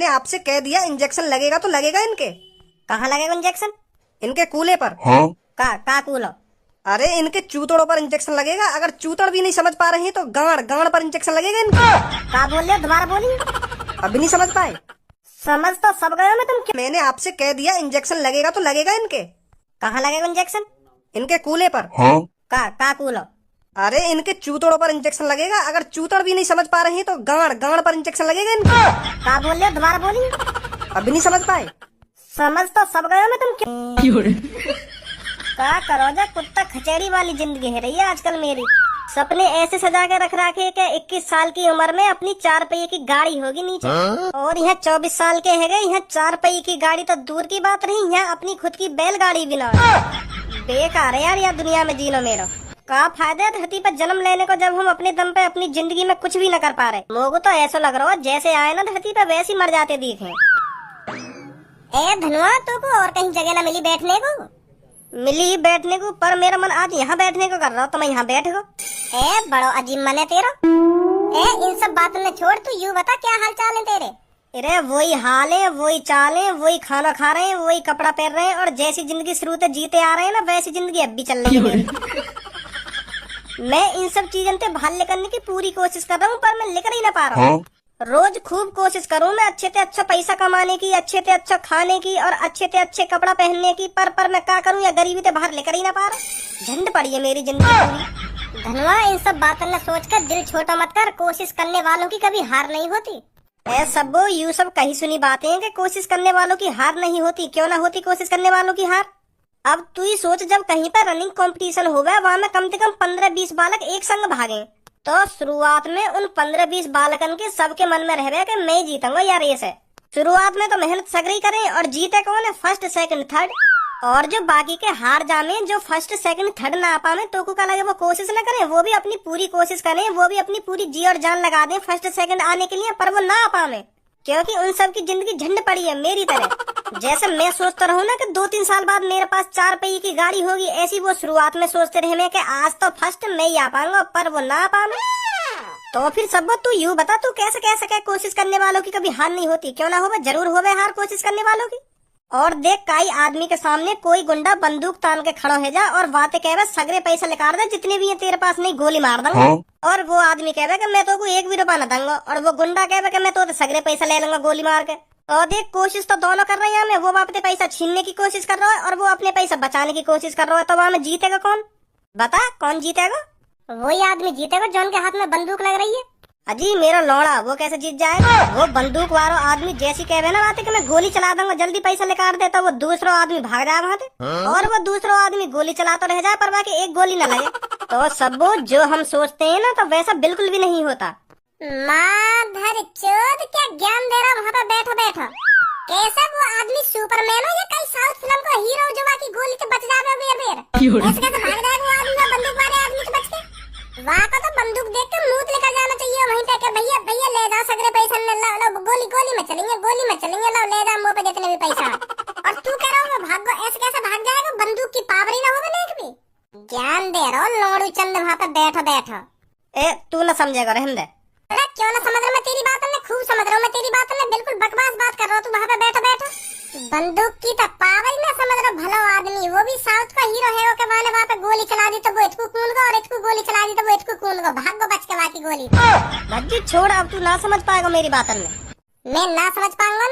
मैंने आपसे कह दिया इंजेक्शन लगेगा तो लगेगा इनके। कहाँ लगेगा इंजेक्शन? इनके कूले पर। हाँ? का कूलो? अरे इनके चूतड़ों पर इंजेक्शन लगेगा। अगर चूतड़ भी नहीं समझ पा रहे हैं तो गांड गांड पर इंजेक्शन लगेगा इनके। का बोल रहे हो? दोबारा बोलिए। अभी नहीं समझ पाए? समझ तो सब गए मैं, तुम मैंने आपसे कह दिया इंजेक्शन लगेगा तो लगेगा इनके। कहाँ लगेगा इंजेक्शन? इनके कूले पर। हाँ? का कूलो? अरे इनके चूतड़ों पर इंजेक्शन लगेगा। अगर चूतड़ भी नहीं समझ पा रहे हैं तो गांड गांड पर इंजेक्शन लगेगा इनके। का बोल रहे हो? दोबारा बोलिए। अभी नहीं समझ पाए? समझ तो सब गए मैं, तुम का करो जा। कुत्ता खचेड़ी वाली जिंदगी है रही है आजकल मेरी। सपने ऐसे सजा के रख रखे कि 21 साल की उम्र में अपनी 4 पहिए की गाड़ी होगी नीचे। और यहाँ 24 साल के है गए, यहाँ 4 पहिए की गाड़ी तो दूर की बात रही, यहाँ अपनी खुद की बैलगाड़ी भी ना। बेकार है यार यह दुनिया में जीनो मेरा। का फायदा धरती पर जन्म लेने को जब हम अपने दम पे अपनी जिंदगी में कुछ भी न कर पा रहे। लोगों तो ऐसा लग रहा हो जैसे आए ना धरती पे वैसे ही मर जाते दिखे। ए धनुआ, तो को और कहीं जगह न मिली बैठने को? मिली बैठने को, पर मेरा मन आज यहाँ बैठने को कर रहा हूँ, तो मैं यहाँ बैठ गो। ए बड़ो अजीब मन है तेरा। ए इन सब बातों में छोड़, तू यूँ बता क्या हाल चाल है तेरे? अरे वही हाल है, वही चाल है, वही खाना खा रहे हैं, वही कपड़ा पहन रहे हैं, और जैसी जिंदगी शुरू से जीते आ रहे हैं ना वैसी जिंदगी अब भी चल रही है। मैं इन सब चीजों से बाहर निकलने की पूरी कोशिश कर रहा हूँ, पर मैं निकल ही ना पा रहा हूँ। रोज खूब कोशिश करूँ मैं अच्छे से अच्छा पैसा कमाने की, अच्छे से अच्छा खाने की, और अच्छे से अच्छे कपड़ा पहनने की, पर मैं क्या करूँ या गरीबी से बाहर निकल ही ना पा रहा। झंड पड़ी है मेरी जिंदगी पूरी। धनवा, इन सब बातों ने सोचकर दिल छोटा मत कर। कोशिश करने वालों की कभी हार नहीं होती। ऐ सबो, यू सब कहीं सुनी बातें हैं कि कोशिश करने वालों की हार नहीं होती। क्यों ना होती कोशिश करने वालों की हार? अब तू ही सोच, जब कहीं पर रनिंग कंपटीशन होगा वहाँ में कम से कम 15-20 बालक एक संग भागे, तो शुरुआत में उन 15-20 बालकन के सबके मन में रहे कि मैं जीतूंगा यार रेस है। शुरुआत में तो मेहनत सगरी करें, और जीते कौन है? First second third. और जो बाकी के हार जामे, जो फर्स्ट सेकंड थर्ड ना आ पाए, तो को क्या लगे वो कोशिश न करें? वो भी अपनी पूरी कोशिश करें, वो भी अपनी पूरी जी और जान लगा दें फर्स्ट सेकंड आने के लिए, पर वो ना आ पाए, क्योंकि उन सब की जिंदगी झंड पड़ी है मेरी तरह। जैसे मैं सोचता रहूं ना कि 2-3 साल बाद मेरे पास 4 पहिए की गाड़ी होगी, ऐसी वो शुरुआत में सोचते रहे कि आज तो फर्स्ट मैं ही आ पाऊंगा, पर वो ना आ पाए। तो फिर सब तू यूँ बता, तू कैसे कह सके कोशिश करने वालों की कभी हार नहीं होती? क्यों ना होवे, जरूर होवे हार कोशिश करने वालों की। और देख, कई आदमी के सामने कोई गुंडा बंदूक तान के खड़ो है जा और बातें कहे सगरे पैसा निकाल दे जितने भी है तेरे पास, नहीं गोली मार दूंगा। और वो आदमी कहे कि मैं तो को 1 भी रुपया न दूंगा, और वो गुंडा कहे कि मैं तो सगरे पैसा ले लूंगा गोली मार के। और देख, कोशिश तो दोनों कर रहे हैं। वो अपने पैसा छीनने की कोशिश कर रहा है और वो अपने पैसा बचाने की कोशिश कर रहा है। तो वहाँ में जीतेगा कौन? बता, कौन जीतेगा? वही आदमी जीतेगा जो उनके हाथ में बंदूक लग रही है। अजी मेरा लौड़ा, वो कैसे जीत जाएगा? वो बंदूक वाला आदमी जैसी कहे ना बातें कि मैं गोली चला दूंगा जल्दी पैसा निकाल दे, तो वो दूसरा आदमी भाग जाए वहाँ से, और वो दूसरा आदमी गोली चलाता रह जाए, पर बाकी एक गोली न लगे। तो सबो, जो हम सोचते हैं ना तो वैसा बिल्कुल भी नहीं होता। माधर चोद, क्या ज्ञान दे रहा वहाँ पे बैठो बैठो। कैसा वो आदमी सुपरमैन हो या कई साउथ फिल्म का हीरो जो बाकी गोली से बच जावे बेर? ऐसे कैसे भाग जाएगा वो आदमी बंदूक वाले आदमी से बच के? वहाँ का तो बंदूक देख के मुंह निकल जाना चाहिए वहीं पे, भैया भैया ले जाओ सगरे पैसा, लो गोली गोली में चलेंगे, गोली में चलेंगे, लो ले जाओ मुँह पे जितने भी पैसा। और तू कह रहा हूँ भागो, ऐसे कैसे भाग जाएगा? बंदूक की पावर ही ना होगा नहीं कभी। ज्ञान दे रहा हूँ लोड़ू चंद, वहाँ पे बैठो बैठो। ए तू न समझेगा, रहने दे। क्यों ना समझ रहा? मैं तेरी बात में खूब समझ रहा हूँ, मैं तेरी बात में बिल्कुल बकवास बात कर रहा हूँ। तू वहाँ पे बैठो बैठो, बंदूक की तो पावर ना समझ रहा। भला आदमी, वो भी साउथ का हीरो है, वो वहाँ पे गोली चला दी तो वो इतकू कूद गो, और इतकू गोली चला दी तो वो इतकू कूद गो, भाग गो बच के बाकी गोली। भज्जी छोड़, अब तू ना समझ पाएगा मेरी बात में। मैं ना समझ पाऊंगा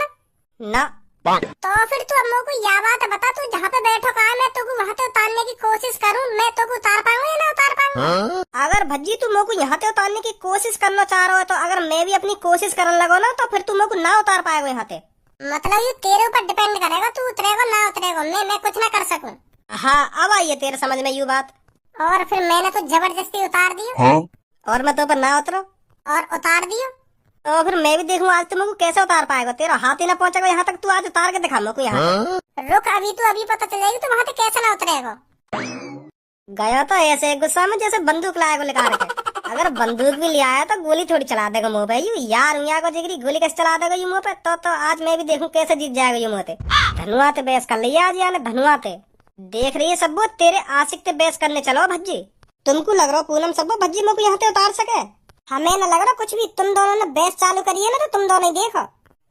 ना? तो फिर तू अब मेरे को यह बात बता, तू जहाँ पे बैठो कहा मैं तो वहाँ पे उतारने की कोशिश करूँ, मैं तो उतार पाऊंगा या ना उतार पाऊंगा? अगर भज्जी तू मेरे को यहाँ पे उतारने की कोशिश करना चाह रहा है, तो अगर मैं भी अपनी कोशिश करने लगो ना, तो फिर तू मेरे को ना उतार पाएगा यहाँ पे। मतलब ये तेरे ऊपर डिपेंड करेगा, तू उतरेगा ना उतरेगा, मैं कुछ ना कर सकूं। हाँ, अब आई है तेरे समझ में यू बात। और फिर मैंने तो जबरदस्ती उतार दिया, और मैं तो पर ना उतरो और उतार दिया, तो फिर मैं भी देखूं आज तुमको कैसे उतार पाएगा। तेरा हाथ ही ना पहुंचेगा यहाँ तक, तू आज उतार के दिखा मेरे को यहाँ। रुक, अभी पता चल जाएगी तू वहाँ से कैसे ना उतरेगा। गया तो ऐसे गुस्सा में जैसे बंदूक लाएगा लेकर के। अगर बंदूक भी ले आया तो गोली थोड़ी चला देगा मुँह पे यू यार, यहाँ को जिगरी गोली कैसे चला देगा यू मुँह पे। तो आज मैं भी देखूं कैसे जीत जाएगा यू मुँह पे। धनुआते बहस कर लिया आज यार, धनुआते देख रही है सबो, तेरे आशिक ते बहस करने चलो भज्जी। तुमको लग रहा पूनम सबो भज्जी मेरे को यहाँ पे उतार सके? हमें न लग रहा कुछ भी, तुम दोनों ने बहस चालू करी है ना, तो तुम दोनों ही देखो।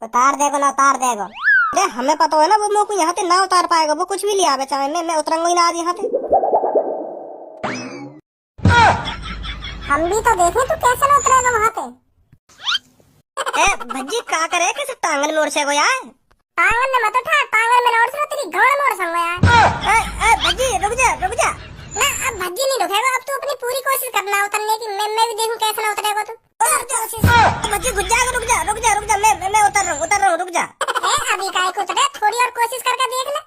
उतार देगो ना उतार देगो। अरे हमें पता है ना वो मोको यहाँ से ना उतार पाएगा, वो कुछ भी ले आवे चाहे, मैं उतरूंगा ही ना आज यहाँ से। हम भी तो देखें तू कैसे ना उतरेगा वहाँ पे। भज्जी का करे कैसे टांगन में उड़ से यार। टांगन में मत उठा, टांगन में ना उड़ से तेरी गाड़ में उड़ सकूंगा यार। भज्जी रुक जा रुक जा। ना अब भज्जी नहीं रुकेगा, अब तू अपनी पूरी कोशिश करना उतरने की। मैं भी देखूं कैसे ना उतरेगा तू। भज्जी रुक जा रुक जा रुक जा रुक जा, मैं उतर रहा हूँ रुक जा। अभी काय को उतरे, थोड़ी और कोशिश करके देख ले।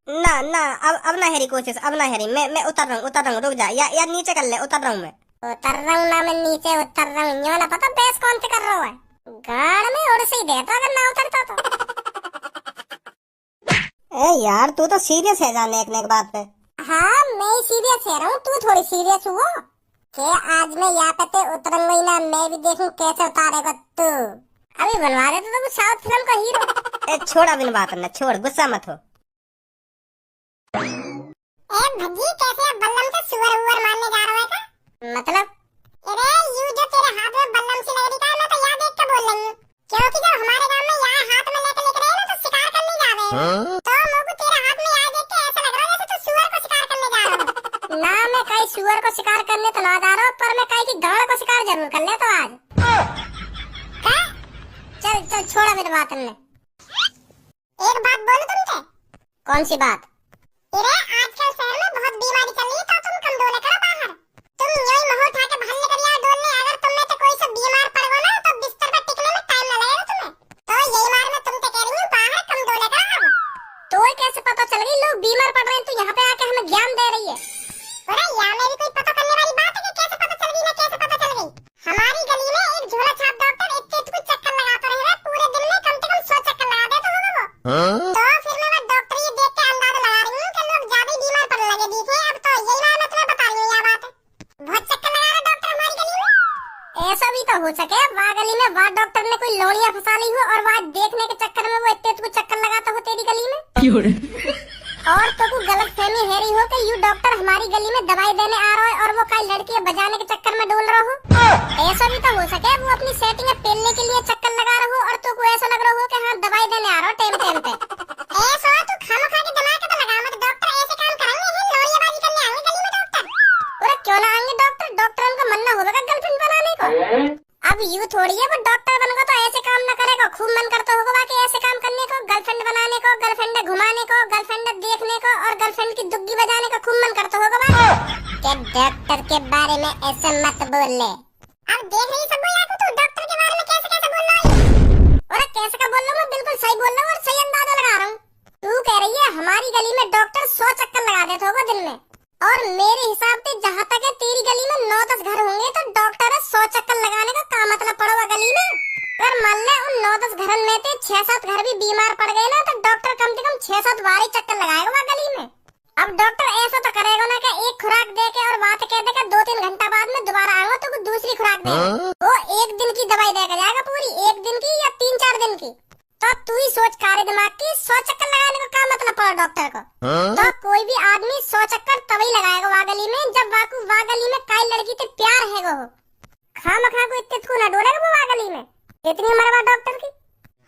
ना ना अब ना हेरी कोशिश, अब ना हेरी, मैं उतर रहा हूँ रुक जा। या नीचे कर ले, उतर रहा हूँ मैं। उतर रहा हूँ ना मैं नीचे उतर रहा हूँ, ये ना पता बेस कौन से कर रहा है। गाड़ में उड़ से ही देता अगर ना उतरता तो। यार तू तो सीरियस है जाने एक बात पे। हाँ मैं सीरियस है रहा हूँ, तू थोड़ी सीरियस हुआ के आज मैं यहाँ पे उतरूंगा ही ना, मैं भी देखूं कैसे उतारेगा तू। अभी बनवा दे तो साउथ फिल्म का हीरो। छोड़ अभी बात ना, छोड़ गुस्सा मत हो। भज्जी कैसे बल्लम से सुअर उअर मारने जा रहा है का? मतलब अरे यू जो तेरे हाथ में बल्लम सी लग रही था, मैं तो यहाँ देख के बोल रही हूँ क्योंकि जब हमारे गांव में यहाँ हाथ में लेके रहे ना तो शिकार करने जा रहे हैं। तो मुझे तेरे हाथ में यहाँ देख के ऐसा लग रहा है जैसे तू सुअर को शिकार करने जा रहा है। ना मैं कहीं सुअर को शिकार करने तो ना जा रहा हूँ, पर मैं कहीं की गाड़ को शिकार जरूर कर ले तो आज। चल चल छोड़ा मेरी बात हमने। एक बात बोलूं तुमसे। कौन सी बात? अरे आजकल शहर में बहुत बीमारी चल रही है तो तुम कम डोले करो बाहर। तुम यूं ही मुंह उठा के बाहर निकल यार डोलने, अगर तुम में से कोई से बीमार पड़ गो ना तो बिस्तर पर टिकने में टाइम ना लगेगा तुम्हें। तो यही बार मैं तुमसे कह रही हूँ बाहर कम डोले करो अब। तो कैसे पता चल गई लोग बीमार पड़ रहे हैं तो यहाँ पे आके हमें ज्ञान दे रही है? अरे यहाँ में भी कोई पता करने वाली बात है कि कैसे पता चल गई ना कैसे पता चल गई। हमारी गली में एक झोला छाप डॉक्टर इतने कुछ चक्कर लगाता रहेगा, पूरे दिन में कम से कम 100 चक्कर लगा देता होगा वो। तो फिर मैं डॉक्टर ये देख के अंदाजा लगा रही हूँ कि लोग ज्यादा बीमार पड़ने लगे दिखे। अब तो यही बात मैं तुम्हें बता रही हूँ, यह बात है बहुत चक्कर लगा रहा डॉक्टर हमारी गली में। ऐसा भी तो हो सके वहाँ गली में वहाँ डॉक्टर ने कोई लोड़ियाँ फंसा ली हो और वहाँ देखने के चक्कर में वो इतने कुछ चक्कर लगाता हो तेरी गली में। और तो को गलत फहमी है रही हो कि यू डॉक्टर हमारी गली में दवाई देने आ रहा है और वो कई लड़कियां बजाने के चक्कर में डोल रहा हो। ऐसा भी तो हो सके वो अपनी सेटिंग पेलने के लिए चक्कर लगा रहा हो और तो को ऐसा लग रहा हो कि हाँ दवाई देने आ रहा हो टाइम टाइम पे। ऐसा तू खामखा के दिमाग तो लगा मत, डॉक्टर ऐसे काम करेंगे हैं लोड़ियाबाजी करने आएंगे गली में डॉक्टर। अरे क्यों ना आएंगे डॉक्टर, डॉक्टर उनका मन ना होगा गर्लफ्रेंड बनाने को। अब यू थोड़ी है वो डॉक्टर बनेगा तो ऐसे काम ना करेगा, खूब मन करता होगा बाकी ऐसे काम करने को, गर्लफ्रेंड बनाने को, गर्लफ्रेंड घुमाने को, गर्लफ्रेंड देखने को और गर्लफ्रेंड की दुग्गी बजाने का खूब मन करता होगा बाकी। के डॉक्टर के बारे में ऐसे मत बोल ले। अब देख रही सब यार तू डॉक्टर के बारे में कैसे कैसे बोल रहा है। और कैसे का बोल रहा हूँ मैं, बिल्कुल सही बोल रहा हूँ और सही अंदाजा लगा रहा हूँ। तू कह रही है हमारी गली में डॉक्टर 100 चक्कर लगा देता होगा दिन में, और मेरे हिसाब से जहाँ तक है तेरी गली में 9-10 घर होंगे तो डॉक्टर 100 चक्कर लगाने का क्या मतलब पड़ेगा गली में। अगर मान ले उन 9-10 घरों में से 6-7 घर भी बीमार पड़ गए ना तो डॉक्टर कम से कम 6-7 बार ही चक्कर लगाएगा वहाँ गली में। अब डॉक्टर ऐसा तो करेगा ना कि एक खुराक दे के और बात कह देगा 2-3 घंटा बाद में दोबारा आऊंगा तो दूसरी खुराक देगा। वो एक दिन की दवाई देकर जाएगा पूरी, एक दिन की या 3-4 दिन की। तो तू ही सोच कारे दिमाग की 100 चक्कर लगाने का क्या मतलब पड़ा डॉक्टर को। तो कोई भी आदमी 100 चक्कर तभी लगाएगा वहाँ गली में जब वाकू वहाँ गली में कई लड़की से प्यार है वो। खामखा को इतने खून डोलेगा वो वहाँ गली में। कितनी उम्र है डॉक्टर की?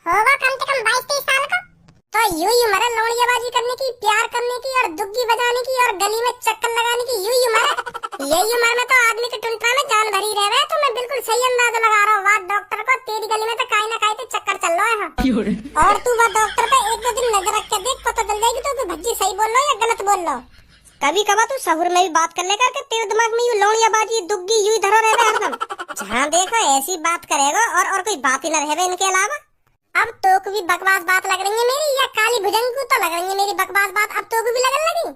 होगा कम से कम 22-23 साल का। तो यूं ही उम्र है लौड़ियाबाजी करने की, प्यार करने की और दुग्गी बजाने की और गली में चक्कर लगाने की, यूं ही उम्र है। यही उम्र में तो आदमी के टुंटा में जान भरी रह रहा है। तो मैं बिल्कुल सही अंदाजा लगा रहा हूँ वहाँ डॉक्टर को, तेरी गली में तो काई ना काई चक्कर चल रहा है। और तू वहाँ डॉक्टर पे 1-2 दिन नजर रख के देख, पता चल जाएगी तो भज्जी सही बोल रहा है या गलत बोल रहा हो। कभी कभार तू शहर में भी बात कर लेकर के तेरे दिमाग में यूं लौड़ियाबाजी दुग्गी यूं धरो रहे हरदम। जहाँ देखो ऐसी बात करेगा और कोई बात ही न रहे इनके अलावा। अब तो को भी बकवास बात लग रही है मेरी, या काली भुजंग को तो लग रही है मेरी बकवास बात, अब तो को भी लगने लगी।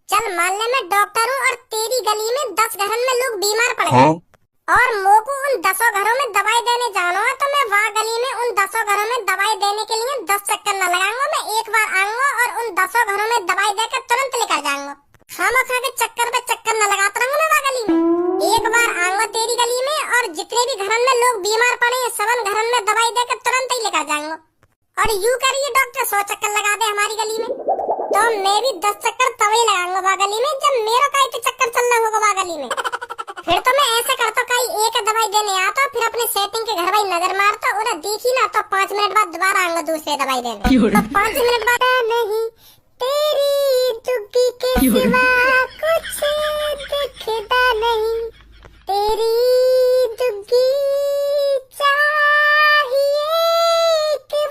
चल मान ले मैं डॉक्टर हूँ और तेरी गली में 10 घरों में लोग बीमार पड़ गए और मोको उन 10 घरों में दवाई देने जाना है तो मैं वहाँ गली में उन 10 घरों में दवाई देने के लिए 10 चक्कर न लगाऊंगा। मैं एक बार आऊंगा और उन 10 घरों में दवाई देकर तुरंत लेकर जाऊंगा। खामखा के चक्कर पे चक्कर न लगाता रहूंगा मैं वहाँ गली में। एक बार आऊंगा तेरी गली में और जितने भी घरों में लोग बीमार पड़े हैं 7 घरों में दवाई देकर तुरंत ही लेकर जाऊंगा। और यूं करिए डॉक्टर 100 चक्कर लगा दे हमारी गली में तो मैं भी 10 चक्कर तभी लगाऊंगा वहाँ गली में जब मेरा का इतने चक्कर चल रहा होगा वहाँ गली में। फिर तो मैं ऐसे करता कहीं एक दवाई देने आता, फिर अपने सेटिंग के घर भाई नजर मारता और देखी ना तो 5 मिनट बाद दोबारा आऊंगा दूसरे दवाई देने। तो 5 मिनट बाद नहीं तेरी दुग्गी के सिवा कुछ दिखता नहीं, तेरी दुग्गी चाहिए कि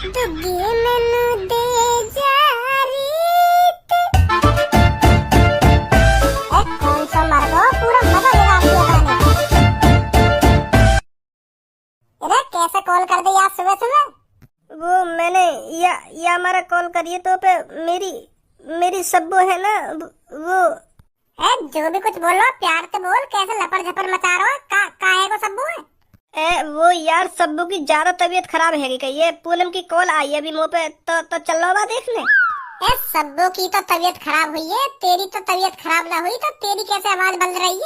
दुग्गी मैनू दे जा रीत। कौन सा मर्दो पूरा मजा लेगा आपके गाने। अरे कैसे कॉल कर दी आज सुबह सुबह? वो मैंने या हमारा कॉल करिए तो पे मेरी सब्बो है ना वो। जो भी कुछ बोलो प्यार से बोल, कैसे लपड़ झपड़ मचा रहा है? काहे को सब्बू है? वो यार सब्बू की ज्यादा तबीयत खराब है कि ये पूनम की कॉल आई अभी मुंह पे, तो चल लो बा देखने। सब्बू की तो तबीयत खराब हुई है, तेरी तो तबीयत खराब ना हुई, तो तेरी कैसे आवाज बदल रही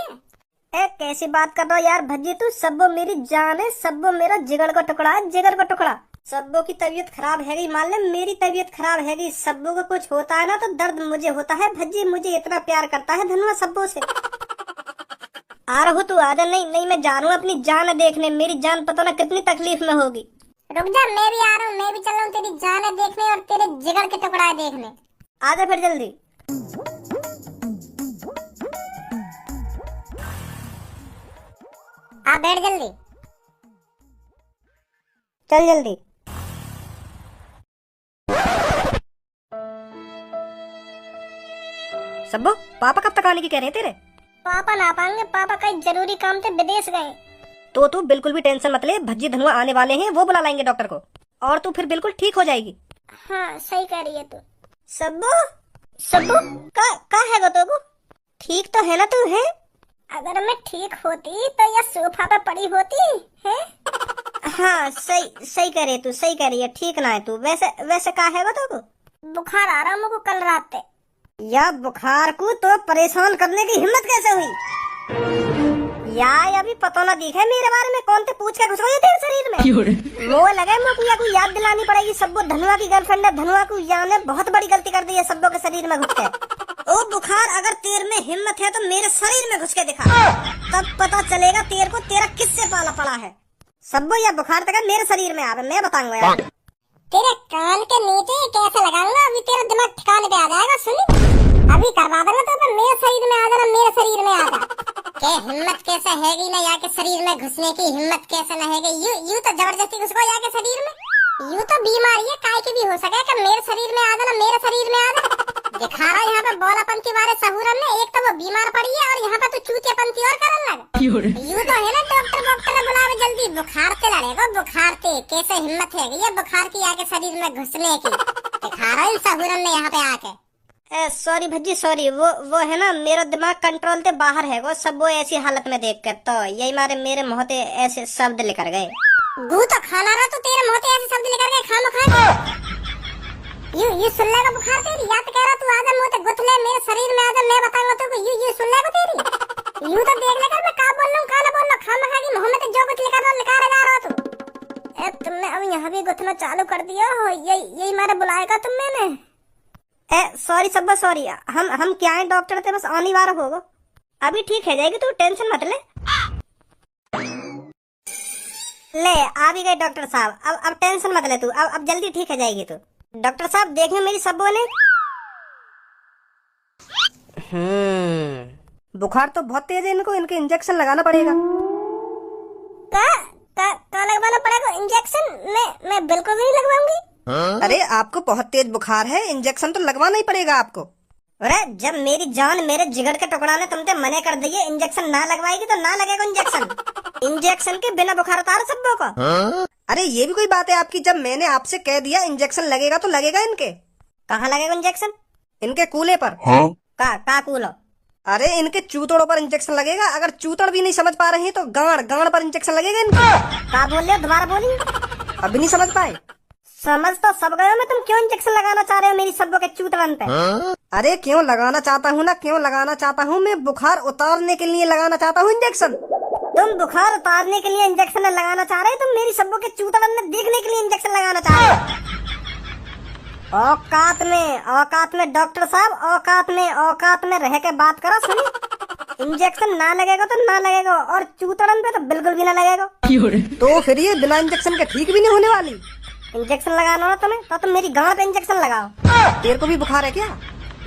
है? कैसी बात कर रहा हो यार भज्जी तू? सब्बू मेरी जान है, सब्बू मेरा जिगर का टुकड़ा है, जिगर का टुकड़ा। सब्बू की तबीयत खराब हैगी, मान ले मेरी तबीयत खराब हैगी, सब्बू को कुछ होता है ना तो दर्द मुझे होता है। भज्जी मुझे इतना प्यार करता है धनुआ सब्बू से। आ रहा हूँ तू आजा। नहीं मैं जा रहा हूँ अपनी जान देखने, मेरी जान पता ना कितनी तकलीफ में होगी। रुक जा, मैं भी आ रहा हूँ, मैं भी चल रहा हूँ तेरी जान देखने और तेरे जिगर के टुकड़ा देखने। आजा फिर जल्दी। आप बैठ जल्दी। चल जल्दी। सब्बू पापा कब तक आने की कह रहे तेरे? पापा ना पाएंगे, पापा कहीं जरूरी काम से विदेश गए। तो तू बिल्कुल भी टेंशन मत ले, भज्जी धनुआ आने वाले हैं, वो बुला लाएंगे डॉक्टर को और तू फिर बिल्कुल ठीक हो जाएगी। हाँ सही कह रही है तू। सब्बू का है गो तो? ठीक तो है ना तू? है अगर मैं ठीक होती तो यह सोफा पे पड़ी होती है। हाँ सही कह रही तू, सही कह रही है, ठीक ना है तू। वैसे का है गो तो? बुखार आ रहा मुझको कल रात से। या बुखार को तो परेशान करने की हिम्मत कैसे हुई? या अभी पता ना दिखा है मेरे बारे में, कौन से पूछ के घुस गई तेरे शरीर में? वो लगे मुझे को याद दिलानी पड़ेगी। सब्बू धनुआ की गर्लफ्रेंड है, धनुआ को या ने बहुत बड़ी गलती कर दी है सब्बू के शरीर में घुस के। ओ बुखार, अगर तेरे में हिम्मत है तो मेरे शरीर में घुस के दिखा, तब पता चलेगा तेरे को तेरा किससे पाला पड़ा है। सब्बू या बुखार तक मेरे शरीर में आवे, मैं बताऊंगा यार। तेरे कान के नीचे कैसे लगाऊंगा, अभी तेरा दिमाग ठिकाने पे आ जाएगा। सुनी अभी करवा दूंगा तो मेरे शरीर में आ जाना, मेरे शरीर में आ जा। के हिम्मत कैसे हैगी ना या के शरीर में घुसने की, हिम्मत कैसे न हैगी? यू तो जबरदस्ती घुस गो या के शरीर में। यू तो बीमारी है काय की भी हो सके कि मेरे शरीर में आ जाना, मेरे शरीर में आ जाना। दिखा रहा यहाँ पे बोलापन के बारे सहूरन ने, एक तो वो बीमार पड़ी है और यहाँ पे तू चूतियापंती और करने लगा। यू तो है ना डॉक्टर बुलावे जल्दी, बुखार से लड़ेगा, बुखार से कैसे हिम्मत है ये बुखार की आके शरीर में घुसने की। दिखा रहा है सहूरन ने यहाँ पे आके। सॉरी भज्जी सॉरी, वो है ना मेरा दिमाग कंट्रोल से बाहर है। वो सब वो ऐसी हालत में देख कर तो यही मेरे मुंह से ऐसे शब्द लेकर गए। गू तो खाना रहा तो तेरे मुंह से ऐसे शब्द लेकर गए खाम खा। यू सुन लेगा बुखार तेरी, या तो कह रहा तू आजा मुंह से गुथ ले, मेरे शरीर में आजा, मैं बताऊंगा तुमको। यू सुन लेगा तेरी। यू तो देख लेकर मैं का बोल रहा हूँ का ना बोल रहा हूँ, खाम खा की मुंह में तो जो कुछ निकाल जा रहा तू। तुमने अब यहाँ भी गुथना चालू कर दिया हो, यही मारे बुलाएगा तुम मैंने। सॉरी सब्बा सॉरी, हम क्या है डॉक्टर थे, बस आने वाला होगा, अभी ठीक है जाएगी, तू टेंशन मत ले। आ भी गए डॉक्टर साहब, अब टेंशन मत ले तू, अब जल्दी ठीक है जाएगी तू। डॉक्टर साहब देखिए मेरी सब्बू ने। बुखार तो बहुत तेज है, इनको इनके इंजेक्शन लगाना पड़ेगा। का लगवाना पड़ेगा इंजेक्शन? मैं बिल्कुल भी नहीं लगवाऊंगी। अरे आपको बहुत तेज बुखार है, इंजेक्शन तो लगवाना ही पड़ेगा आपको। अरे जब मेरी जान मेरे जिगर के टुकड़ा ने तुमसे मने कर दिए इंजेक्शन ना लगवाएगी तो ना लगेगा इंजेक्शन। इंजेक्शन के बिना बुखार उतार सबको को। अरे ये भी कोई बात है आपकी, जब मैंने आपसे कह दिया इंजेक्शन लगेगा तो लगेगा। इनके कहाँ लगेगा इंजेक्शन? इनके कूले पर। का कूलो? अरे इनके चूतड़ों पर इंजेक्शन लगेगा। अगर चूतड़ भी नहीं समझ पा रहे हैं तो गांड पर इंजेक्शन लगेगा इनके। का बोल रहे हो, दोबारा बोलिए। अभी नहीं समझ पाए? समझ तो सब गए मैं, तुम क्यों इंजेक्शन लगाना चाह रहे हो मेरी सब्बों के चूतड़न पे? अरे क्यों लगाना चाहता हूँ ना, क्यों लगाना चाहता हूँ, मैं बुखार उतारने के लिए लगाना चाहता हूँ इंजेक्शन। तुम बुखार उतारने के लिए इंजेक्शन लगाना चाह रहे हो, तुम मेरी सब्बों के चूतड़न में देखने के लिए इंजेक्शन लगाना चाह रहे हो। औकात में डॉक्टर साहब, औकात में रह के बात करो। सुनिए इंजेक्शन ना लगेगा तो ना लगेगा, और चूतड़न पे तो बिल्कुल भी ना लगेगा। तो फिर ये बिना इंजेक्शन के ठीक भी नहीं होने वाली। इंजेक्शन लगाना ना तुम्हें तो तुम मेरी गांड पे इंजेक्शन लगाओ। तेरे को भी बुखार है क्या?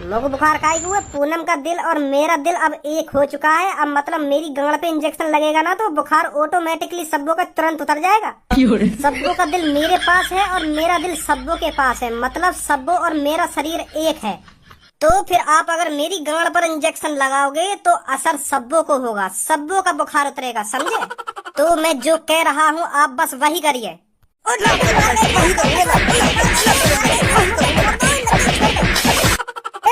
लोगों बुखार खाई हुए, पूनम का दिल और मेरा दिल अब एक हो चुका है। अब मतलब मेरी गांड पे इंजेक्शन लगेगा ना तो बुखार ऑटोमेटिकली सब्बो का तुरंत उतर जाएगा। सब्बो का दिल मेरे पास है और मेरा दिल सब्बो के पास है, मतलब सब्बो और मेरा शरीर एक है। तो फिर आप अगर मेरी गांड पर इंजेक्शन लगाओगे तो असर सब्बो को होगा, सब्बो का बुखार उतरेगा, समझे? तो मैं जो कह रहा हूँ आप बस वही करिए।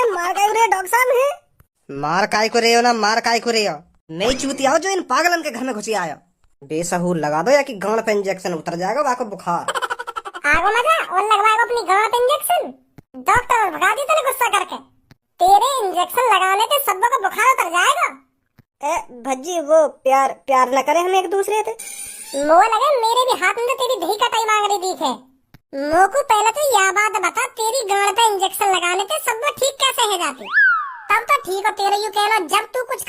मार का डॉक्टर साहब है। मार काय को रहे हो ना, मार काय को रहे हो? नहीं चूती आओ जो इन पागलन के घर में घुसी आयो। बेसहूर लगा दो या कि गांड पे इंजेक्शन उतर जाएगा वाको बुखार। आगो मजा और लगवाएगा अपनी गांड पे इंजेक्शन। डॉक्टर और भगा दी तूने गुस्सा करके। तेरे इंजेक्शन लगाने से सबको का बुखार उतर जाएगा। भज्जी वो प्यार प्यार न करे हम एक दूसरे से। मो लगे मेरे भी हाथ में तो तेरी दही कटाई मांग रही थी। मो को पहले तो यह बात बता, तेरी गांड पे इंजेक्शन लगाने से सब ठीक कैसे है जाती? तब तो ठीक हो, तेरे यू कहना जब तू कुछ